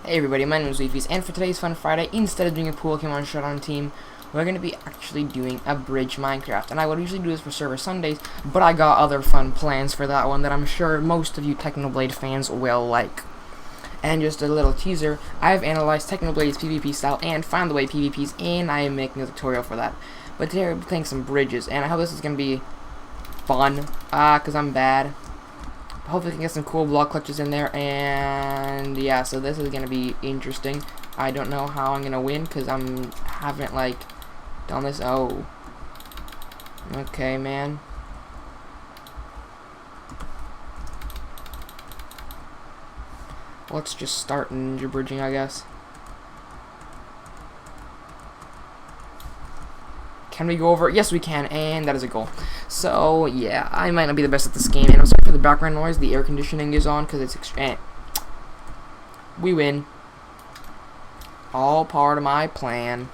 Hey everybody, my name is Wifies, and for today's Fun Friday, instead of doing a Pokemon Showdown team, we're going to be actually doing a Bridge Minecraft. And I would usually do this for Server Sundays, but I got other fun plans for that one that I'm sure most of you Technoblade fans will like. And just a little teaser, I've analyzed Technoblade's PvP style and found the way PvPs, and I am making a tutorial for that. But today we're playing some bridges, and I hope this is going to be fun, because I'm bad. Hopefully we can get some cool block clutches in there, and yeah, so this is gonna be interesting. I don't know how I'm gonna win because haven't like done this. Oh, okay, man. Let's just start ninja bridging, I guess. Can we go over? Yes, we can, and that is a goal. So, yeah, I might not be the best at this game, and I'm sorry for the background noise. The air conditioning is on because it's extreme. We win. All part of my plan.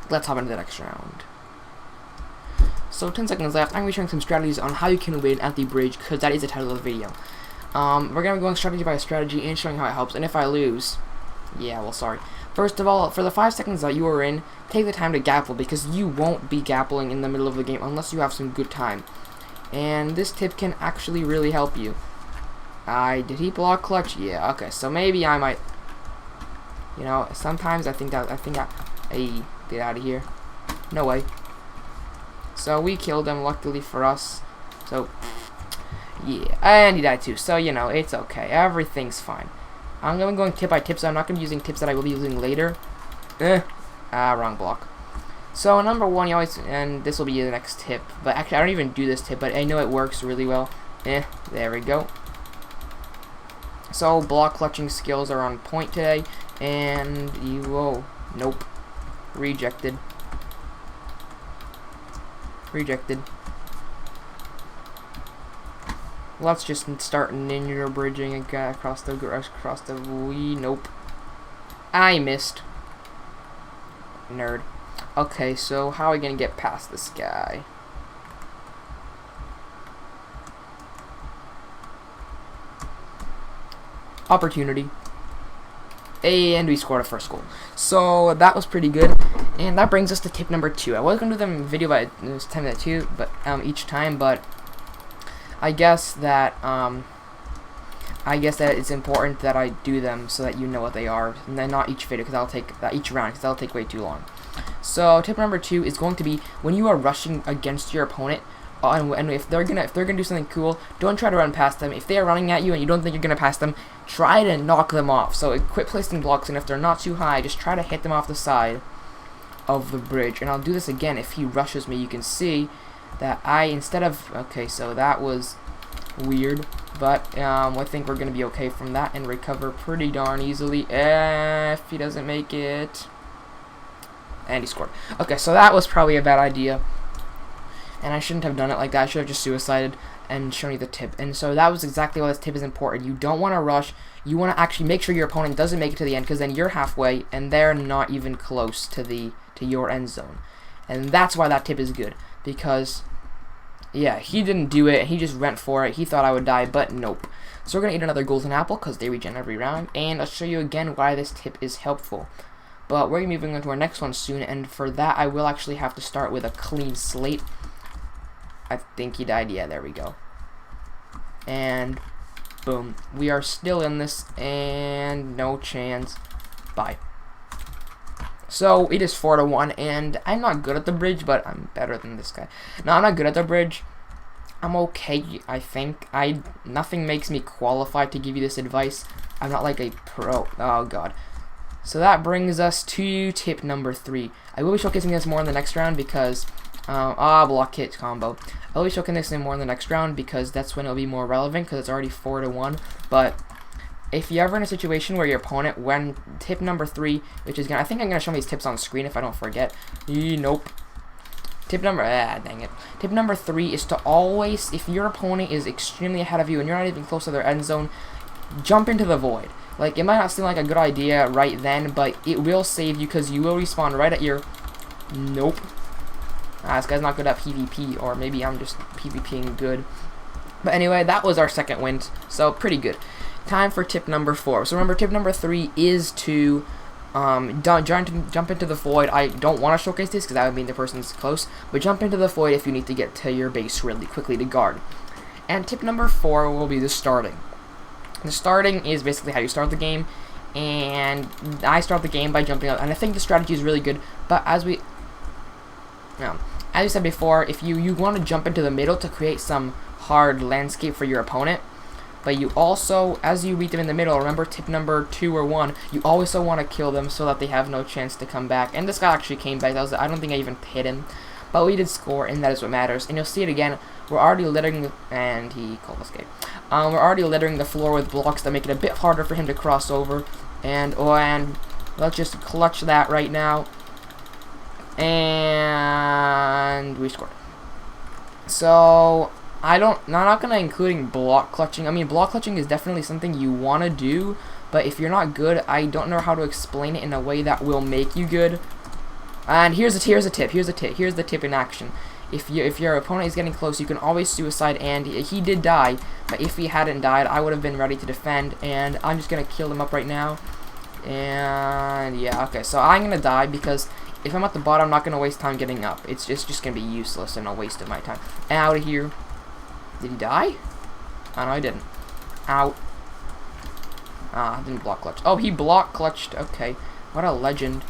Let's hop into the next round. So, 10 seconds left. I'm going to be showing some strategies on how you can win at the bridge, because that is the title of the video. We're going to be going strategy by strategy and showing how it helps, and if I lose, yeah, well, sorry. First of all, for the 5 seconds that you are in, take the time to gapple, because you won't be gappling in the middle of the game unless you have some good time. And this tip can actually really help you. Did he block clutch? Yeah, okay, so maybe I might, you know, sometimes I think hey, get out of here. No way. So we killed him, luckily for us. So, yeah, and he died too, so, you know, it's okay. Everything's fine. I'm going to be going tip by tip, so I'm not going to be using tips that I will be using later. Wrong block. So, number one, you always, and this will be the next tip, but actually, I don't even do this tip, but I know it works really well. There we go. So, block clutching skills are on point today, and whoa, nope. Rejected. Rejected. Let's just start ninja bridging again across the nope. I missed. Nerd. Okay, so how are we gonna get past this guy? Opportunity. And we scored a first goal. So that was pretty good. And that brings us to tip number 2. I was gonna do them video by time that too, but each time, but I guess that it's important that I do them so that you know what they are, and then not each video, because I'll take each round, because that'll take way too long. So tip number 2 is going to be when you are rushing against your opponent, and if they're gonna do something cool, don't try to run past them. If they are running at you and you don't think you're gonna pass them, try to knock them off. So quit placing blocks, and if they're not too high, just try to hit them off the side of the bridge. And I'll do this again if he rushes me. You can see that okay, so that was weird, but I think we're gonna be okay from that and recover pretty darn easily if he doesn't make it. And he scored. Okay, so that was probably a bad idea, and I shouldn't have done it like that. I should have just suicided and shown you the tip. And so that was exactly why this tip is important. You don't want to rush. You want to actually make sure your opponent doesn't make it to the end, because then you're halfway and they're not even close to your end zone. And that's why that tip is good, because yeah, he didn't do it. He just went for it. He thought I would die, but nope. So we're going to eat another golden apple, because they regen every round. And I'll show you again why this tip is helpful. But we're going to be moving on to our next one soon. And for that, I will actually have to start with a clean slate. I think he died. Yeah, there we go. And boom. We are still in this. And no chance. Bye. So it is 4-1, and I'm not good at the bridge, but I'm better than this guy. No, I'm not good at the bridge. I'm okay, I think. Nothing makes me qualified to give you this advice. I'm not like a pro. Oh god. So that brings us to tip number 3. I will be showcasing this more in the next round because block hit combo. I will be showcasing this more in the next round because that's when it'll be more relevant, because it's already 4-1. But if you're ever in a situation where your opponent, when tip number 3, which is I think I'm gonna show these tips on screen if I don't forget. Nope. Tip number dang it. Tip number 3 is to always, if your opponent is extremely ahead of you and you're not even close to their end zone, jump into the void. Like, it might not seem like a good idea right then, but it will save you, because you will respawn right at your. Nope. This guy's not good at PvP, or maybe I'm just PvPing good. But anyway, that was our second win, so pretty good. time for tip number 4. So remember, tip number 3 is to jump into the void. I don't want to showcase this because that would mean the person's close, but jump into the void if you need to get to your base really quickly to guard. And tip number 4 will be the starting. The starting is basically how you start the game, and I start the game by jumping up, and I think the strategy is really good, but as we said before, if you want to jump into the middle to create some hard landscape for your opponent, but you also, as you beat them in the middle, remember tip number 2 or 1, you also want to kill them so that they have no chance to come back. And this guy actually came back. I don't think I even hit him, but we did score, and that is what matters. And you'll see it again. We're already littering, and he called us gay. We're already littering the floor with blocks that make it a bit harder for him to cross over. And let's just clutch that right now. And we scored. So I'm not gonna including block clutching. I mean, block clutching is definitely something you want to do, but if you're not good, I don't know how to explain it in a way that will make you good. And here's a tip in action. If your opponent is getting close, you can always suicide, and he did die, but if he hadn't died, I would have been ready to defend, and I'm just gonna kill him up right now. And yeah, okay, so I'm gonna die because if I'm at the bottom, I'm not gonna waste time getting up. It's just gonna be useless and a waste of my time. Out of here. Did he die? Oh, no, he didn't. Out. Didn't block clutch. Oh, he block clutched. Okay. What a legend.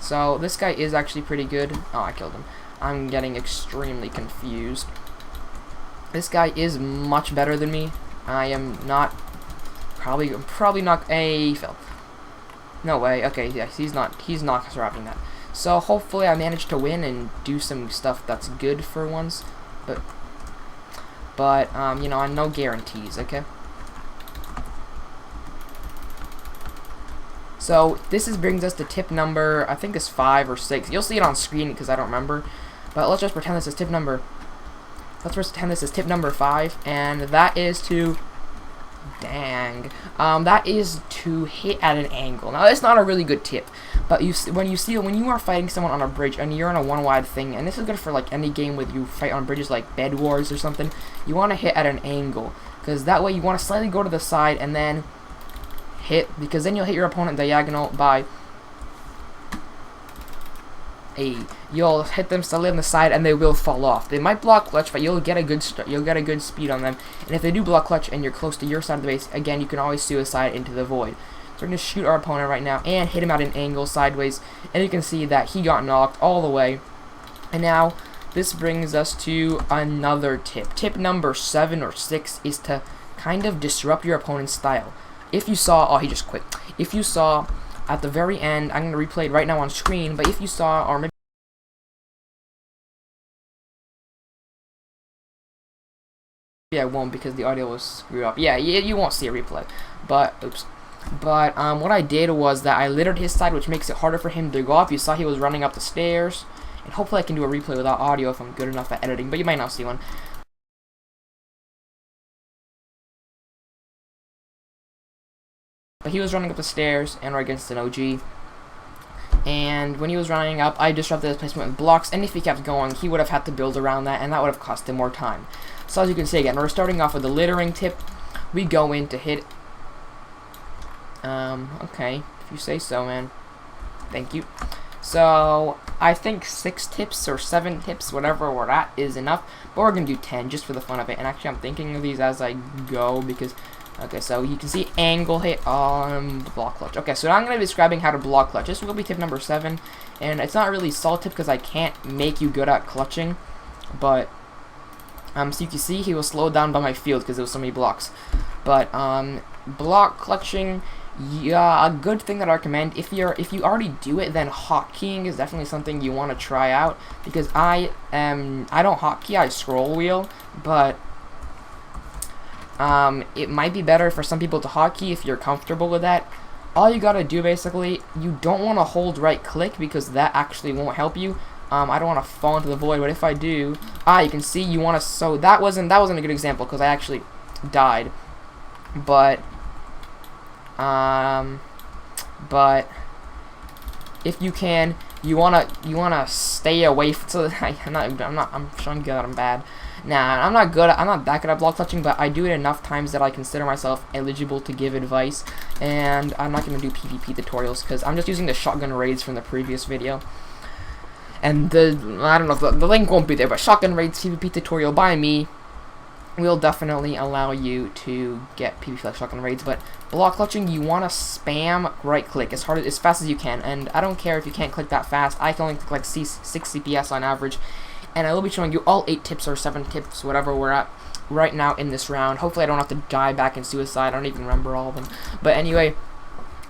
So, this guy is actually pretty good. Oh, I killed him. I'm getting extremely confused. This guy is much better than me. I am not. Probably not. He fell. No way. Okay, yes, he's not surviving that. So, hopefully I managed to win and do some stuff that's good for once. But you know, no guarantees, okay? So this brings us to tip number, I think it's 5 or 6. You'll see it on screen because I don't remember. But let's just pretend this is tip number. Let's pretend this is tip number 5, and that is to, that is to hit at an angle. Now it's not a really good tip, but when you are fighting someone on a bridge and you're on a one-wide thing, and this is good for like any game where you fight on bridges like Bed Wars or something, you want to hit at an angle, because that way you want to slightly go to the side and then hit, because then you'll hit your opponent diagonal by you'll hit them slightly on the side and they will fall off. They might block clutch, but you'll get a good speed on them. And if they do block clutch and you're close to your side of the base, again, you can always suicide into the void. So we're going to shoot our opponent right now and hit him at an angle sideways, and you can see that he got knocked all the way. And now this brings us to another tip. Tip number 7 or 6 is to kind of disrupt your opponent's style. If you saw, oh, he just quit. If you saw at the very end, I'm going to replay it right now on screen, but if you saw, or maybe I won't because the audio was screwed up. Yeah, you won't see a replay. But, oops. But, what I did was that I littered his side, which makes it harder for him to go up. You saw he was running up the stairs. And hopefully I can do a replay without audio if I'm good enough at editing, but you might not see one. But he was running up the stairs, and we're against an OG. And when he was running up, I disrupted his placement with blocks, and if he kept going, he would have had to build around that, and that would have cost him more time. So as you can see again, we're starting off with the littering tip. We go in to hit. Okay, if you say so, man. Thank you. So, I think 6 tips or 7 tips, whatever we're at, is enough. But we're going to do 10 just for the fun of it. And actually, I'm thinking of these as I go because... Okay, so you can see angle hit on block clutch. Okay, so now I'm going to be describing how to block clutch. This will be tip number 7. And it's not really solid tip because I can't make you good at clutching. But, so you can see he was slowed down by my field because there was so many blocks. But, block clutching... Yeah, a good thing that I recommend, if you already do it, then hotkeying is definitely something you want to try out, because I don't hotkey, I scroll wheel, but it might be better for some people to hotkey if you're comfortable with that. All you gotta do basically, you don't want to hold right click because that actually won't help you. I don't want to fall into the void, but if I do, you can see you want to, so that wasn't a good example because I actually died, but if you can, you wanna stay away. So I'm showing you that I'm bad. Nah, I'm not that good at block clutching, but I do it enough times that I consider myself eligible to give advice. And I'm not gonna do PvP tutorials because I'm just using the shotgun raids from the previous video. And I don't know, the link won't be there, but shotgun raids PvP tutorial by me will definitely allow you to get PvP like shotgun raids. But block clutching, you want to spam right click as fast as you can, and I don't care if you can't click that fast. I can only click like 6 CPS on average, and I will be showing you all 8 tips or 7 tips, whatever we're at right now in this round. Hopefully I don't have to die back in suicide. I don't even remember all of them, but anyway,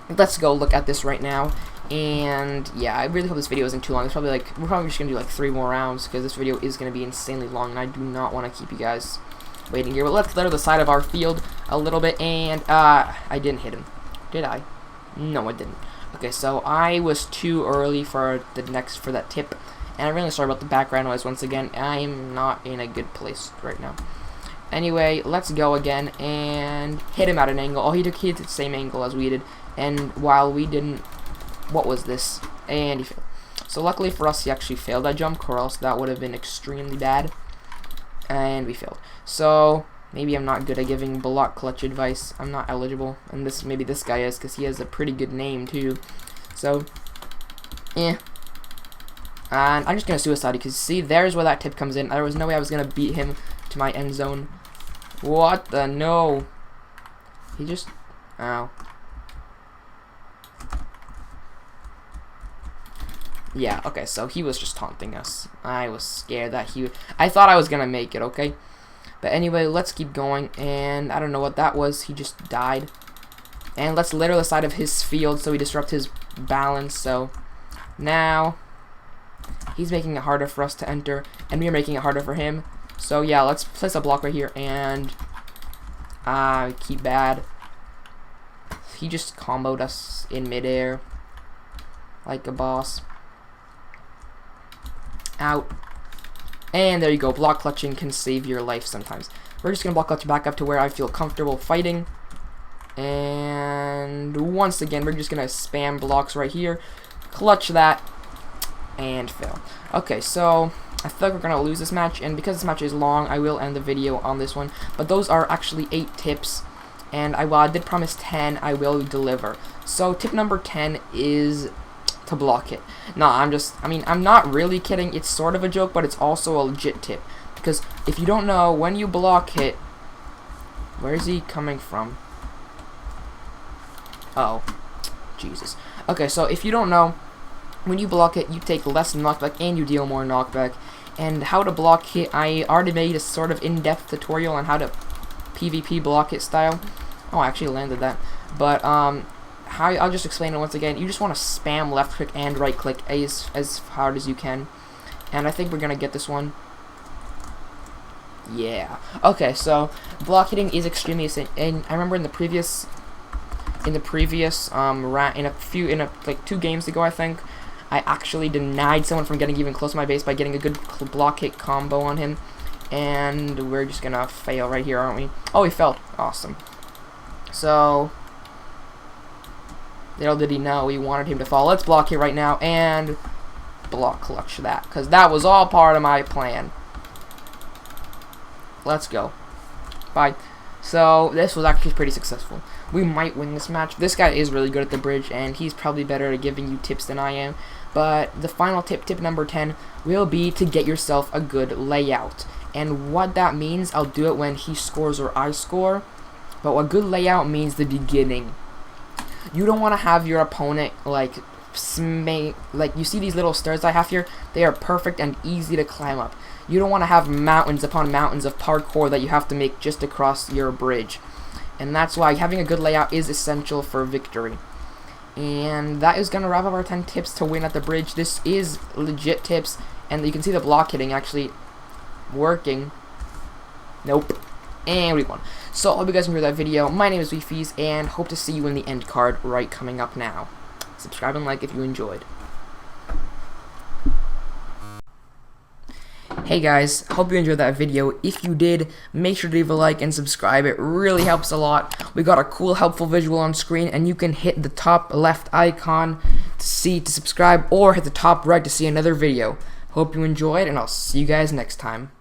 let's go look at this right now. And yeah, I really hope this video isn't too long. It's probably we're probably just gonna do like 3 more rounds because this video is gonna be insanely long, and I do not want to keep you guys waiting here. But let's clear the side of our field a little bit, and I didn't hit him, did I? No, I didn't. Okay, so I was too early for that tip, and I'm really sorry about the background noise once again. I'm not in a good place right now. Anyway, let's go again and hit him at an angle. Oh, he hit the same angle as we did, and while we didn't, what was this? And he failed. So luckily for us, he actually failed that jump, or else that would have been extremely bad. And we failed. So maybe I'm not good at giving block clutch advice. I'm not eligible, and maybe this guy is, because he has a pretty good name too. So and I'm just gonna suicide, because see, there's where that tip comes in. There was no way I was gonna beat him to my end zone. What the no? He just ow. Yeah, okay, so he was just taunting us. I was scared that I thought I was gonna make it, okay? But anyway, let's keep going, and I don't know what that was. He just died. And let's litter the side of his field so we disrupt his balance. So now he's making it harder for us to enter, and we are making it harder for him. So yeah, let's place a block right here, and keep bad. He just comboed us in midair like a boss. Out. And there you go. Block clutching can save your life sometimes. We're just going to block clutch back up to where I feel comfortable fighting. And once again, we're just going to spam blocks right here. Clutch that. And fail. Okay, so I feel like we're going to lose this match. And because this match is long, I will end the video on this one. But those are actually 8 tips. And while I did promise 10, I will deliver. So tip number 10 is to block it. No, I'm not really kidding. It's sort of a joke, but it's also a legit tip. Because if you don't know, when you block hit, where is he coming from? Oh, Jesus. Okay, so if you don't know, when you block it, you take less knockback and you deal more knockback. And how to block hit, I already made a sort of in-depth tutorial on how to PvP block it style. Oh, I actually landed that. But I'll just explain it once again. You just want to spam left click and right click as hard as you can, and I think we're gonna get this one. Yeah. Okay, so block hitting is extremely essential. And I remember in the previous round, like 2 games ago, I think, I actually denied someone from getting even close to my base by getting a good block hit combo on him, and we're just gonna fail right here, aren't we? Oh, he failed. Awesome. So little did he know we wanted him to fall. Let's block it right now and block clutch that, because that was all part of my plan. Let's go. Bye. So this was actually pretty successful. We might win this match. This guy is really good at the bridge, and he's probably better at giving you tips than I am. But the final tip number 10, will be to get yourself a good layout. And what that means, I'll do it when he scores or I score. But what good layout means, the beginning. You don't want to have your opponent like you see these little stairs I have here. They are perfect and easy to climb up. You don't want to have mountains upon mountains of parkour that you have to make just across your bridge. And that's why having a good layout is essential for victory. And that is going to wrap up our 10 tips to win at the bridge. This is legit tips, and you can see the block hitting actually working. Nope. And we won. So I hope you guys enjoyed that video. My name is Wifies, and hope to see you in the end card right coming up now. Subscribe and like if you enjoyed. Hey guys, hope you enjoyed that video. If you did, make sure to leave a like and subscribe. It really helps a lot. We got a cool, helpful visual on screen, and you can hit the top left icon to subscribe, or hit the top right to see another video. Hope you enjoyed, and I'll see you guys next time.